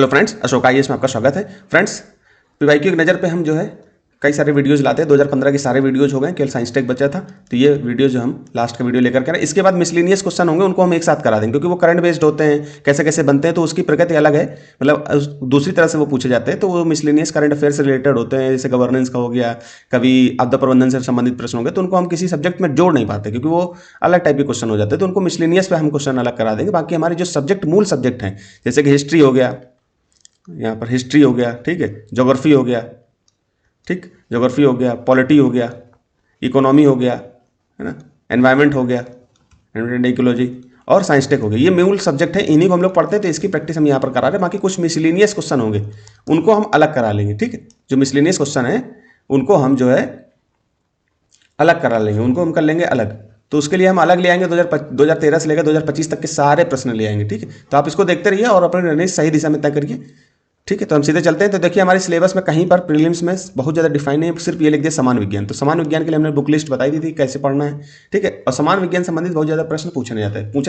Hello friends, Ashok IAS में आपका स्वागत है। फ्रेंड्स, पीवाईक्यू की नज़र पे हम जो है कई सारे वीडियोज़ लाते हैं। 2015 के सारे वीडियोज़ हो गए, केवल साइंस टेक बचा था। तो ये वीडियो जो हम लास्ट का वीडियो लेकर के आए, इसके बाद मिसलिनियस क्वेश्चन होंगे, उनको हम एक साथ करा देंगे क्योंकि वो करंट बेस्ड होते हैं, कैसे कैसे बनते हैं तो उसकी प्रकृति अलग है। मतलब दूसरी तरह से वो पूछे जाते हैं, तो वो मिसलिनियस करंट अफेयर से रिलेटेड होते हैं। जैसे गवर्नेंस का हो गया, कभी आपदा प्रबंधन से संबंधित प्रश्न हो गए, तो उनको हम किसी सब्जेक्ट में जोड़ नहीं पाते क्योंकि वो अलग टाइप के क्वेश्चन हो जाते हैं। तो उनको मिसलिनियस पे हम क्वेश्चन अलग करा देंगे। बाकी हमारे जो सब्जेक्ट मूल सब्जेक्ट हैं, जैसे कि हिस्ट्री हो गया, यहाँ पर हिस्ट्री हो गया, ठीक है, ज्योग्राफी हो गया, ठीक, ज्योग्राफी हो गया, पॉलिटी हो गया, इकोनॉमी हो गया, है ना, एनवायरनमेंट हो गया, एनवायरमेंट इकोलॉजी, और साइंस टेक हो गया। ये मूल सब्जेक्ट है, इन्हीं को हम लोग पढ़ते हैं, तो इसकी प्रैक्टिस हम यहाँ पर करा रहे हैं। बाकी कुछ मिसलिनियस क्वेश्चन होंगे, उनको हम अलग करा लेंगे, ठीक है। जो मिसलिनियस क्वेश्चन है उनको हम जो है अलग करा लेंगे, उनको हम कर लेंगे अलग। तो उसके लिए हम अलग ले आएंगे 2013 से लेकर 2025 तक के सारे प्रश्न ले आएंगे, ठीक है। तो आप इसको देखते रहिए और अपने निर्णय सही दिशा में तय करिए, ठीक है। तो हम सीधे चलते हैं। तो देखिए, हमारे सिलेबस में कहीं पर प्रीलिम्स में बहुत ज़्यादा डिफाइन है, सिर्फ ये लिख दिया समान विज्ञान। तो समान विज्ञान के लिए हमने बुक लिस्ट बताई दी थी कैसे पढ़ना है, ठीक है। और समान विज्ञान संबंधित बहुत ज़्यादा प्रश्न पूछे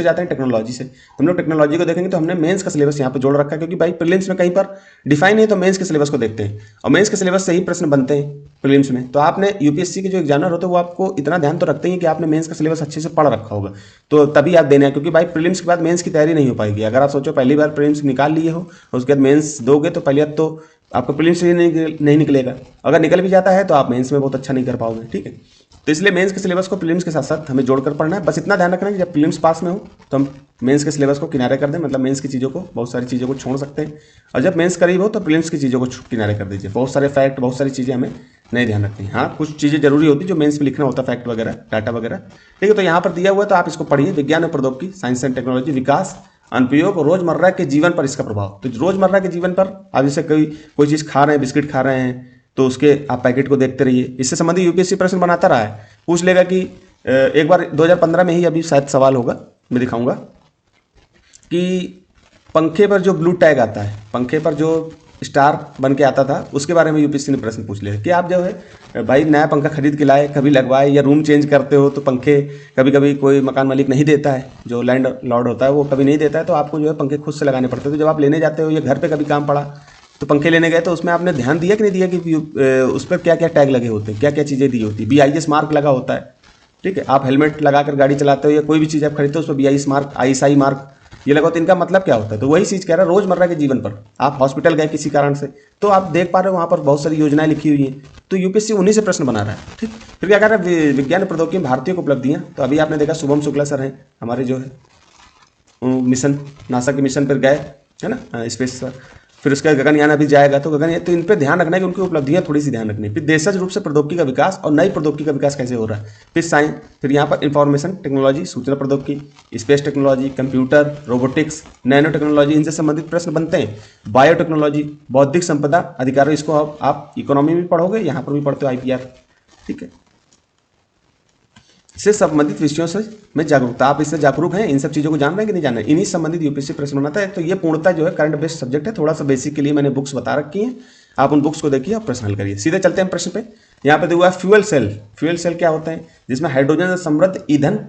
जाते हैं टेक्नोलॉजी से। हम लोग टेक्नोलॉजी को देखेंगे तो हमने मेंस का सिलेबस यहाँ पर जोड़ रखा है क्योंकि भाई प्रीलिम्स में कहीं पर डिफाइन है, तो मेंस के सिलेबस को देखते हैं और मेंस के सिलेबस से ही प्रश्न बनते हैं प्रीलिम्स में। तो आपने यूपीएससी के जो एग्जामिनर होते हैं वो आपको इतना ध्यान तो रखते हैं कि आपने मेंस का सिलेबस अच्छे से पढ़ रखा होगा, तो तभी आप देना है। क्योंकि भाई प्रीलिम्स के बाद मेंस की तैयारी नहीं हो पाएगी। अगर आप सोचो पहली बार प्रीलिम्स निकाल लिए हो और उसके बाद मेंस दोगे, तो पहले तो आपका प्रीलिम्स ही नहीं निकलेगा। अगर निकल भी जाता है तो आप मेंस में बहुत अच्छा नहीं कर पाओगे, ठीक है। तो इसलिए मेंस के सिलेबस को प्रीलिम्स के साथ साथ हमें जोड़कर पढ़ना है। बस इतना ध्यान रखना है कि जब प्रीलिम्स पास में हो तो हम मेंस के सिलेबस को किनारे कर दें, मतलब मेंस की चीज़ों को, बहुत सारी चीज़ों को छोड़ सकते हैं। और जब मेंस करीब हो तो प्रीलिम्स की चीज़ों को किनारे कर दीजिए। बहुत सारे फैक्ट, बहुत सारी चीज़ें हमें नहीं ध्यान रखनी। हाँ, कुछ चीज़ें जरूरी होती जो मेंस में लिखना होता है, फैक्ट वगैरह, डाटा वगैरह, ठीक है। तो यहाँ पर दिया हुआ है, तो आप इसको पढ़िए। विज्ञान और प्रौद्योगिकी, साइंस एंड टेक्नोलॉजी, विकास, अनुप्रयोग और रोजमर्रा के जीवन पर इसका प्रभाव। तो रोजमर्रा के जीवन पर आप जैसे कोई चीज़ खा रहे हैं, बिस्किट खा रहे हैं, तो उसके आप पैकेट को देखते रहिए। इससे संबंधित यूपीएससी प्रश्न बनाता रहा है, पूछ लेगा कि एक बार 2015 में ही अभी शायद सवाल होगा, मैं दिखाऊंगा कि पंखे पर जो ब्लू टैग आता है, पंखे पर जो स्टार बन के आता था, उसके बारे में यूपीएससी ने प्रश्न पूछ लिया कि आप जो है भाई नया पंखा खरीद के लाए, कभी लगवाए, या रूम चेंज करते हो तो पंखे कभी कभी कोई मकान मालिक नहीं देता है, जो लैंड लॉर्ड होता है वो कभी नहीं देता है, तो आपको जो है पंखे खुद से लगाने पड़ते हैं। तो जब आप लेने जाते हो या घर पर कभी काम पड़ा तो पंखे लेने गए, तो उसमें आपने ध्यान दिया कि नहीं दिया कि उस पर क्या क्या टैग लगे होते हैं, क्या क्या चीज़ें दी होती है। BIS मार्क लगा होता है, ठीक है। आप हेलमेट लगाकर गाड़ी चलाते हो या कोई भी चीज़ आप खरीदते हो, उस पर BIS मार्क, ISI मार्क ये लगा, तो इनका मतलब क्या होता है। तो वही चीज़ कह रहा है, रोजमर्रा के जीवन पर आप हॉस्पिटल गए किसी कारण से, तो आप देख पा रहे हो वहाँ पर बहुत सारी योजनाएं लिखी हुई हैं, तो यूपीएससी उन्हीं से प्रश्न बना रहा है, ठीक। फिर क्या कह रहा है, विज्ञान प्रौद्योगिकी में भारतीय को उपलब्धियाँ। तो अभी आपने देखा शुभम शुक्ला सर हैं हमारे, जो है मिशन, नासा के मिशन पर गए, है ना, स्पेस पर। फिर उसका गगनयान अभी जाएगा, तो गगनयान, तो इन पर ध्यान रखना है कि उनकी उपलब्धियां थोड़ी सी ध्यान रखनी है। फिर देशज रूप से प्रौद्योगिकी का विकास और नई प्रौद्योगिकी का विकास कैसे हो रहा है। फिर साइंस, फिर यहाँ पर इंफॉर्मेशन टेक्नोलॉजी, सूचना प्रौद्योगिकी, space technology, computer, robotics, nano technology, इनसे संबंधित प्रश्न बनते हैं। बायोटेक्नोलॉजी, बौद्धिक संपदा अधिकार, इसको आप इकोनॉमी में पढ़ोगे, यहाँ पर भी पढ़ते हो IPR, ठीक है। से संबंधित विषयों से में जागरूकता, आप इससे जागरूक हैं, इन सब चीज़ों को जान रहे हैं कि नहीं जान रहे हैं, इन्हीं संबंधित यूपीएससी प्रश्न बनाता है। तो ये पूर्णतः जो है करंट बेस्ड सब्जेक्ट है। थोड़ा सा बेसिक के लिए मैंने बुक्स बता रखी हैं, आप उन बुक्स को देखिए और प्रश्न हल करिए। सीधे चलते हैं प्रश्न पे। यहाँ पे दिया हुआ है फ्यूल सेल। फ्यूल सेल क्या होता है, जिसमें हाइड्रोजन से समृद्ध ईंधन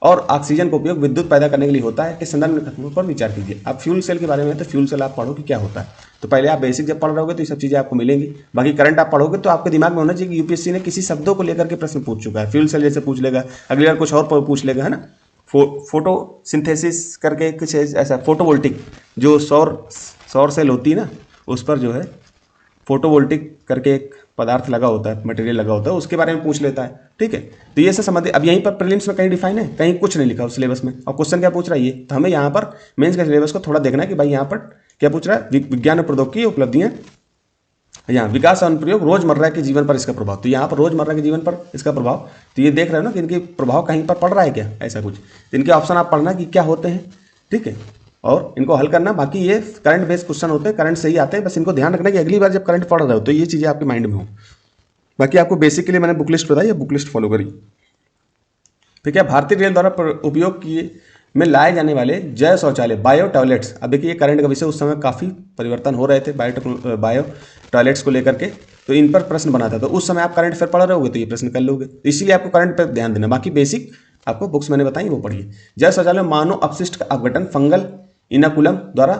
और ऑक्सीजन का उपयोग विद्युत पैदा करने के लिए होता है, के संदर्भ में कथनों पर विचार कीजिए। आप फ्यूल सेल के बारे में, तो फ्यूल सेल आप पढ़ो कि क्या होता है। तो पहले आप बेसिक जब पढ़ रहे होगे तो ये सब चीज़ें आपको मिलेंगी। बाकी करंट आप पढ़ोगे तो आपके दिमाग में होना चाहिए कि यूपीएससी ने किसी शब्दों को लेकर के प्रश्न पूछ चुका है। फ्यूल सेल जैसे पूछ लेगा, अगली बार कुछ और पूछ लेगा, है ना। फोटो सिंथेसिस करके कुछ ऐसा, फोटोवोल्टिक, जो सौर सेल होती है ना, उस पर जो है फोटोवोल्टिक करके एक पदार्थ लगा होता है, मटेरियल लगा होता है, उसके बारे में पूछ लेता है, ठीक है। तो ये से संबंधित, अब यहीं पर प्रीलिम्स में कहीं डिफाइन है, कहीं कुछ नहीं लिखा उस सिलेबस में, और क्वेश्चन क्या पूछ रहा है ये। तो हमें यहाँ पर मेंस का सिलेबस को थोड़ा देखना है कि भाई यहाँ पर क्या पूछ रहा है। विज्ञान और प्रौद्योगिकी उपलब्धियाँ, यहाँ विकास और अनुप्रयोग, रोजमर्रा के जीवन पर इसका प्रभाव। तो यहाँ पर रोजमर्रा के जीवन पर इसका प्रभाव, तो ये देख रहे हो ना कि इनके प्रभाव कहीं पर पड़ रहा है क्या, ऐसा कुछ। इनके ऑप्शन आप पढ़ना कि क्या होते हैं, ठीक है, और इनको हल करना। बाकी ये करंट बेस्ड क्वेश्चन होते हैं, करंट से ही आते हैं, बस इनको ध्यान रखना कि अगली बार जब करंट पढ़ रहे हो तो ये चीज़ें आपके माइंड में हो। बाकी आपको बेसिक के लिए मैंने बुक लिस्ट बताई, बुक लिस्ट फॉलो करिए। ठीक है, भारतीय रेल द्वारा उपयोग किए में लाए जाने वाले जय शौचालय, बायो टॉयलेट्स। अब देखिए, ये करंट का विषय, उस समय काफ़ी परिवर्तन हो रहे थे बायो टॉयलेट्स को लेकर के, तो इन पर प्रश्न बना था। तो उस समय आप करंट अफेयर पढ़ रहे होगे तो ये प्रश्न कर लोगे, तो इसीलिए आपको करंट पर ध्यान देना। बाकी बेसिक आपको बुक्स मैंने बताई, वो पढ़िए। जय शौचालय मानव अपशिष्ट का अपघटन फंगल इनाकुलम द्वारा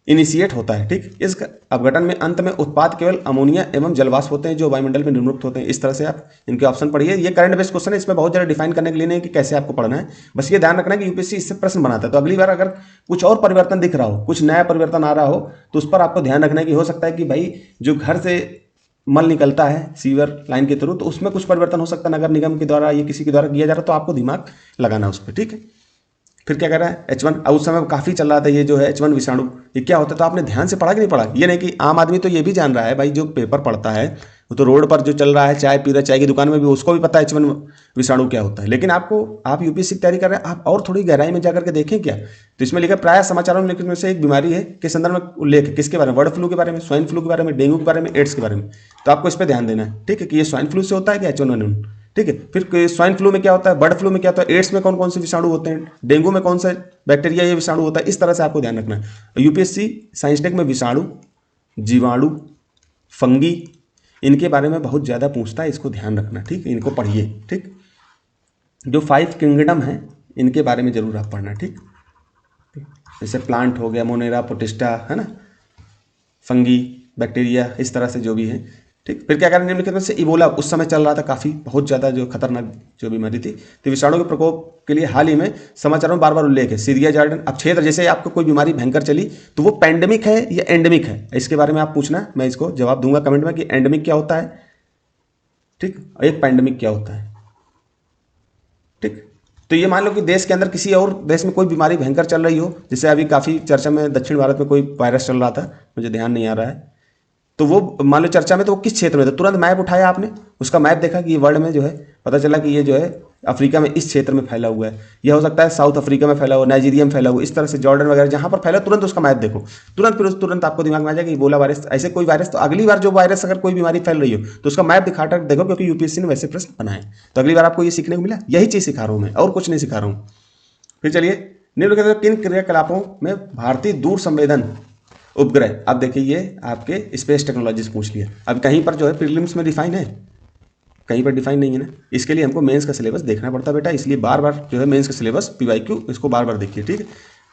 इनिशिएट होता है। ठीक, इस अपघटन में अंत में उत्पाद केवल अमोनिया एवं जलवाष्प होते हैं जो वायुमंडल में निर्मुक्त होते हैं। इस तरह से आप इनके ऑप्शन पढ़िए। ये करंट बेस्ड क्वेश्चन है, इसमें बहुत ज़्यादा डिफाइन करने के लिए नहीं कि कैसे आपको पढ़ना है, बस ये ध्यान रखना है कि यूपीएससी इससे प्रश्न बनाता है। तो अगली बार अगर कुछ और परिवर्तन दिख रहा हो, कुछ नया परिवर्तन आ रहा हो, तो उस पर आपको ध्यान रखना है कि हो सकता है कि भाई जो घर से मल निकलता है सीवर लाइन के थ्रू, तो उसमें कुछ परिवर्तन हो सकता है, नगर निगम के द्वारा या किसी के द्वारा किया जा रहा है, तो आपको दिमाग लगाना है उस पर। ठीक है, फिर क्या कर रहा है H1। अब उस समय काफ़ी चल रहा था ये जो है H1 विषाणु, ये क्या होता है, तो आपने ध्यान से पढ़ा कि नहीं पढ़ा। ये नहीं कि आम आदमी तो ये भी जान रहा है भाई, जो पेपर पढ़ता है वो तो रोड पर जो चल रहा है, चाय पी रहा है, चाय की दुकान में भी, उसको भी पता है H1 विषाणु क्या होता है। लेकिन आप यूपीएससी की तैयारी कर रहे हैं, आप और थोड़ी गहराई में जाकर के देखें क्या। तो इसमें लिखा प्राय समाचारों में में से एक बीमारी है के संदर्भ में उल्लेख है, किसके बारे में, बर्ड फ्लू के बारे में, स्वाइन फ्लू के बारे में, डेंगू के बारे में, एड्स के बारे में। तो आपको इस पर ध्यान देना है। ठीक है, कि ये स्वाइन फ्लू से होता है कि H1N1। ठीक है, फिर स्वाइन फ्लू में क्या होता है, बर्ड फ्लू में क्या होता है, एड्स में कौन कौन से विषाणु होते हैं, डेंगू में कौन सा बैक्टीरिया ये विषाणु होता है। इस तरह से आपको ध्यान रखना है। यूपीएससी साइंस टेक में विषाणु, जीवाणु, फंगी, इनके बारे में बहुत ज़्यादा पूछता है, इसको ध्यान रखना। ठीक, इनको पढ़िए। ठीक, जो 5 किंगडम है इनके बारे में जरूर आप पढ़ना। ठीक, जैसे प्लांट हो गया, मोनेरा, प्रोटिस्टा, है ना, फंगी, बैक्टीरिया, इस तरह से जो भी है। ठीक, फिर क्या करें, निम्नलिखित में से इबोला उस समय चल रहा था, काफ़ी बहुत ज़्यादा जो खतरनाक जो बीमारी थी। तो विषाणु के प्रकोप के लिए हाल ही में समाचारों में बार बार उल्लेख है, सीरिया, जॉर्डन। अब क्षेत्र जैसे आपको कोई बीमारी भयंकर चली तो वो पैंडेमिक है या एंडेमिक है, इसके बारे में आप पूछना, मैं इसको जवाब दूंगा कमेंट में कि एंडेमिक क्या होता है, ठीक, और एक पैंडेमिक क्या होता है। ठीक, तो ये मान लो कि देश के अंदर किसी और देश में कोई बीमारी भयंकर चल रही हो, जैसे अभी काफ़ी चर्चा में दक्षिण भारत में कोई वायरस चल रहा था, मुझे ध्यान नहीं आ रहा है, तो वो मान लो चर्चा में, तो वो किस क्षेत्र में था, तुरंत मैप उठाया आपने, उसका मैप देखा कि ये वर्ल्ड में जो है, पता चला कि ये जो है अफ्रीका में इस क्षेत्र में फैला हुआ है, यह हो सकता है साउथ अफ्रीका में फैला हुआ, नाइजीरिया में फैला हुआ, इस तरह से जॉर्डन वगैरह जहाँ पर फैला, तुरंत उसका मैप देखो, तुरंत फिर तुरंत आपको दिमाग में आ जाएगा कि इबोला वायरस, ऐसे कोई वायरस। तो अगली बार जो वायरस अगर कोई बीमारी फैल रही हो तो उसका मैप दिखाकर देखो, क्योंकि यूपीएससी ने वैसे प्रश्न बनाए। तो अगली बार आपको ये सीखने को मिला, यही चीज़ सिखा रहा हूँ मैं, और कुछ नहीं सिखा रहा हूँ। फिर चलिए, निम्नलिखित किन क्रियाकलापों में भारतीय दूर संवेदन उपग्रह, अब देखिए ये आपके स्पेस टेक्नोलॉजी से पूछ लिया। अब कहीं पर जो है प्रीलिम्स में डिफाइन है, कहीं पर डिफाइन नहीं है ना, इसके लिए हमको मेंस का सिलेबस देखना पड़ता है बेटा, इसलिए बार बार जो है मेंस का सिलेबस पीवाईक्यू इसको बार बार देखिए। ठीक है,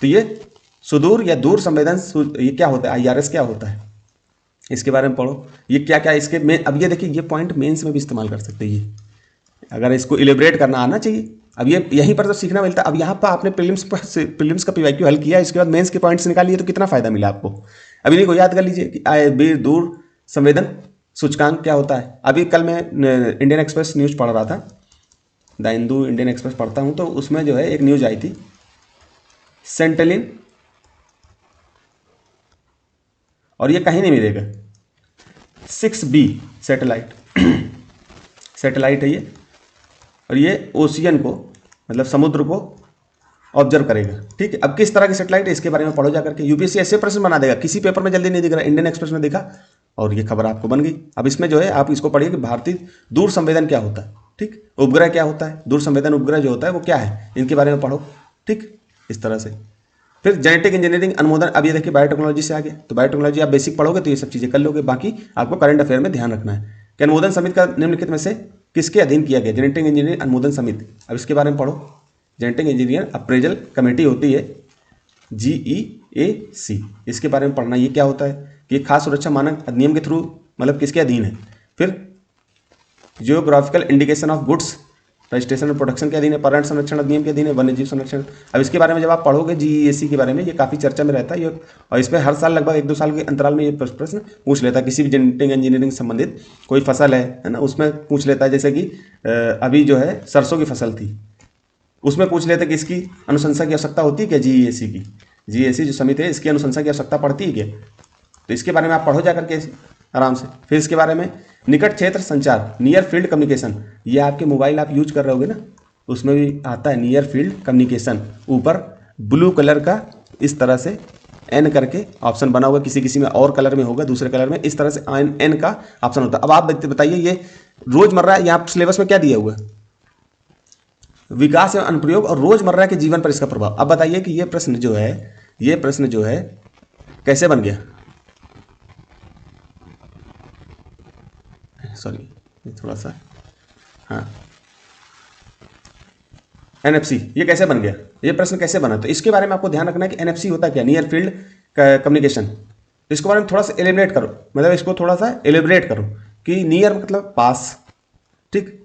तो ये सुदूर या दूर संवेदन ये क्या होता है, आईआरएस क्या होता है, इसके बारे में पढ़ो। ये क्या क्या इसके में, अब ये देखिए ये पॉइंट मेंस में भी इस्तेमाल कर सकते हैं, ये अगर इसको इलेबरेट करना आना चाहिए। अब ये यहीं पर तो सीखना मिलता है। अब यहाँ पर आपने प्रीलिम्स का पीवाईक्यू हल किया, इसके बाद मेंस के पॉइंट्स निकाल लिए, तो कितना फायदा मिला आपको। अब इन्हीं को याद कर लीजिए कि दूर संवेदन सूचकांक क्या होता है। अभी कल मैं इंडियन एक्सप्रेस न्यूज़ पढ़ रहा था, द हिंदू इंडियन एक्सप्रेस पढ़ता हूँ, तो उसमें जो है एक न्यूज़ आई थी, सेंटेलिन, और ये कहीं नहीं मिलेगा, 6B सैटेलाइट सैटेलाइट है ये, और ये ओशियन को, मतलब समुद्र को ऑब्जर्व करेगा। ठीक है, अब किस तरह की सैटेलाइट है इसके बारे में पढ़ो जाकर के, यूपीएससी ऐसे प्रश्न बना देगा, किसी पेपर में जल्दी नहीं दिख रहा, इंडियन एक्सप्रेस में दिखा और ये खबर आपको बन गई। अब इसमें जो है आप इसको पढ़िए कि भारतीय दूर संवेदन क्या होता है, ठीक, उपग्रह क्या होता है, दूर संवेदन उपग्रह जो होता है वो क्या है, इनके बारे में पढ़ो। ठीक, इस तरह से। फिर जेनेटिक इंजीनियरिंग अनुमोदन, अब ये देखिए बायोटेक्नोलॉजी से आगे, तो बायोटेक्नोलॉजी आप बेसिक पढ़ोगे तो ये सब चीज़ें कर लोगे, बाकी आपको करंट अफेयर में ध्यान रखना है कि अनुमोदन समिति का निम्नलिखित में से किसके अधीन किया गया, जेनेटिक इंजीनियरिंग अनुमोदन समिति। अब इसके बारे में पढ़ो, जेनेटिक इंजीनियर अप्रेजल कमेटी होती है, GEAC, इसके बारे में पढ़ना। ये क्या होता है कि खास सुरक्षा मानक अधिनियम के थ्रू, मतलब किसके अधीन है। फिर geographical indication of goods registration और प्रोडक्शन के अधीन है, पर्यावरण संरक्षण अधिनियम के अधीन है, वन्य जीव संरक्षण। अब इसके बारे में जब आप पढ़ोगे GEAC के बारे में, ये काफ़ी चर्चा में रहता है ये, और इस पर हर साल लगभग 1-2 साल के अंतराल में ये प्रश्न पूछ लेता है। किसी भी जेनेटिक इंजीनियरिंग संबंधित कोई फसल है ना, उसमें पूछ लेता है। जैसे कि अभी जो है सरसों की फसल थी, उसमें पूछ लेते कि इसकी अनुशंसा की आवश्यकता होती है क्या, GEAC की, GEAC जो समिति है इसकी अनुशंसा की आवश्यकता पड़ती है क्या, तो इसके बारे में आप पढ़ो जाकर के आराम से। फिर इसके बारे में निकट क्षेत्र संचार, नियर फील्ड कम्युनिकेशन, ये आपके मोबाइल आप यूज कर रहे होगे ना, उसमें भी आता है नियर फील्ड कम्युनिकेशन, ऊपर ब्लू कलर का इस तरह से N करके ऑप्शन बना होगा, किसी किसी में और कलर में होगा, दूसरे कलर में इस तरह से N का ऑप्शन होता है। अब आप बताइए ये रोजमर्रा यहाँ सिलेबस में क्या दिया हुआ है, विकास एवं अनुप्रयोग और रोजमर्रा के जीवन पर इसका प्रभाव। अब बताइए कि ये प्रश्न जो है कैसे बन गया, सॉरी थोड़ा सा, हाँ, NFC ये कैसे बन गया, ये प्रश्न कैसे बना, तो इसके बारे में आपको ध्यान रखना है कि NFC होता क्या, नियर फील्ड कम्युनिकेशन, इसके बारे में थोड़ा सा एलिमिनेट करो, मतलब इसको थोड़ा सा एलिब्रेट करो कि नियर मतलब पास, ठीक,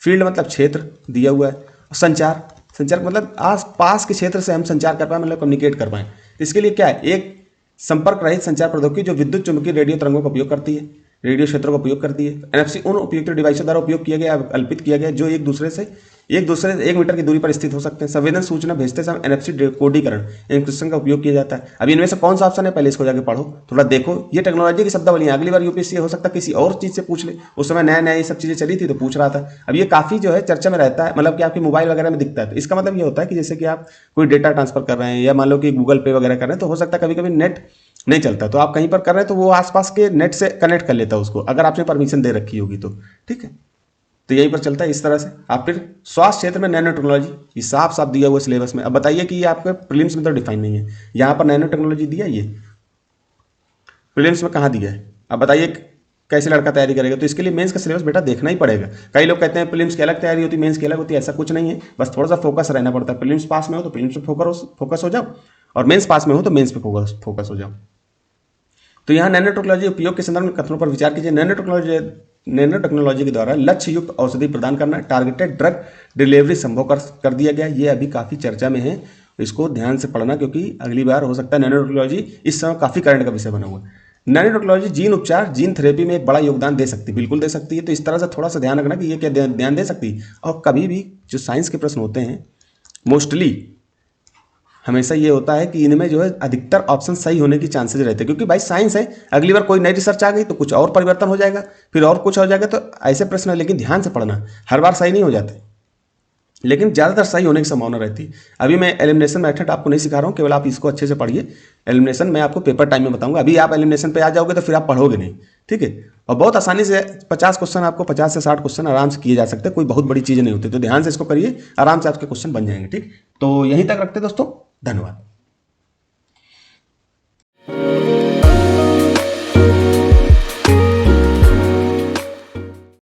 फील्ड मतलब क्षेत्र दिया हुआ है, और संचार, संचार मतलब आस पास के क्षेत्र से हम संचार कर पाए, मतलब कम्युनिकेट कर पाए। इसके लिए क्या है, एक संपर्क रहित संचार प्रौद्योगिकी जो विद्युत चुंबकीय रेडियो तरंगों का उपयोग करती है, रेडियो क्षेत्रों का उपयोग करती है। एनएफसी उन उपयुक्त डिवाइसों द्वारा उपयोग किया गया, कल्पित किया गया जो एक दूसरे से 1 मीटर की दूरी पर स्थित हो सकते हैं। संवेदन सूचना भेजते समय एनएफसी कोडीकरण एन्क्रिप्शन का उपयोग किया जाता है। अब इनमें से कौन सा ऑप्शन है, पहले इसको जाके पढ़ो, थोड़ा देखो, ये टेक्नोलॉजी की शब्दावली है। अगली बार यूपीएससी हो सकता है किसी और चीज़ से पूछ ले, उस समय नया नया ये सब चीज़ें चली थी तो पूछ रहा था। अब ये काफ़ी जो है चर्चा में रहता है, मतलब कि आपके मोबाइल वगैरह में दिखता है। तो इसका मतलब ये होता है कि जैसे कि आप कोई डेटा ट्रांसफर कर रहे हैं या मान लो कि गूगल पे वगैरह कर रहे हैं, तो हो सकता है कभी कभी नेट नहीं चलता, तो आप कहीं पर कर रहे हैं तो वो आसपास के नेट से कनेक्ट कर लेता है उसको, अगर आपने परमिशन दे रखी होगी तो, ठीक है। तो यहीं पर चलता है इस तरह से। आप फिर स्वास्थ्य क्षेत्र में नैनो टेक्नोलॉजी, ये साफ साफ दिया हुआ सिलेबस में। अब बताइए कि ये आपके प्रीलिम्स में तो डिफाइन नहीं है, यहाँ पर नैनो टेक्नोलॉजी दिया, ये प्रीलिम्स में कहाँ दिया है। अब बताइए कैसे लड़का तैयारी करेगा, तो इसके लिए मेंस का सिलेबस बेटा देखना ही पड़ेगा। कई लोग कहते हैं प्रीलिम्स की अलग तैयारी होती है, मेंस की अलग होती है, ऐसा कुछ नहीं है, बस थोड़ा सा फोकस रहना पड़ता है। प्रीलिम्स पास में हो तो प्रीलिम्स पे फोकस हो जाओ, और मेंस पास में हो तो मेंस पे फोकस हो जाओ। तो यहाँ नैनो टेक्नोलॉजी उपयोग के संदर्भ में कथनों पर विचार कीजिए। नैनो टेक्नोलॉजी के द्वारा लक्ष्य युक्त औषधि प्रदान करना, टारगेटेड ड्रग डिलीवरी संभव कर दिया गया। ये अभी काफ़ी चर्चा में है, इसको ध्यान से पढ़ना, क्योंकि अगली बार हो सकता है नैनो टेक्नोलॉजी इस समय काफ़ी करंट का विषय बना हुआ है। नैनो टेक्नोलॉजी जीन उपचार, जीन थेरेपी में एक बड़ा योगदान दे सकती है, बिल्कुल दे सकती है। तो इस तरह से थोड़ा सा ध्यान रखना कि ये क्या ध्यान दे सकती है। और कभी भी जो साइंस के प्रश्न होते हैं मोस्टली हमेशा ये होता है कि इनमें जो है अधिकतर ऑप्शन सही होने की चांसेस रहते हैं, क्योंकि भाई साइंस है, अगली बार कोई नई रिसर्च आ गई तो कुछ और परिवर्तन हो जाएगा, फिर और कुछ हो जाएगा, तो ऐसे प्रश्न है। लेकिन ध्यान से पढ़ना, हर बार सही नहीं हो जाते, लेकिन ज़्यादातर सही होने की संभावना रहती है। अभी मैं एलिमिनेशन मेथड आपको नहीं सिखा रहा हूँ, केवल आप इसको अच्छे से पढ़िए। एलिमिनेशन मैं आपको पेपर टाइम में बताऊंगा, अभी आप एलिमिनेशन पे आ जाओगे तो फिर आप पढ़ोगे नहीं, ठीक है। और बहुत आसानी से 50 क्वेश्चन, आपको 50 से 60 क्वेश्चन आराम से किए जा सकते हैं, कोई बहुत बड़ी चीज़ नहीं होती। तो ध्यान से इसको करिए, आराम से आपके क्वेश्चन बन जाएंगे, ठीक। तो यहीं तक रखते दोस्तों, धन्यवाद।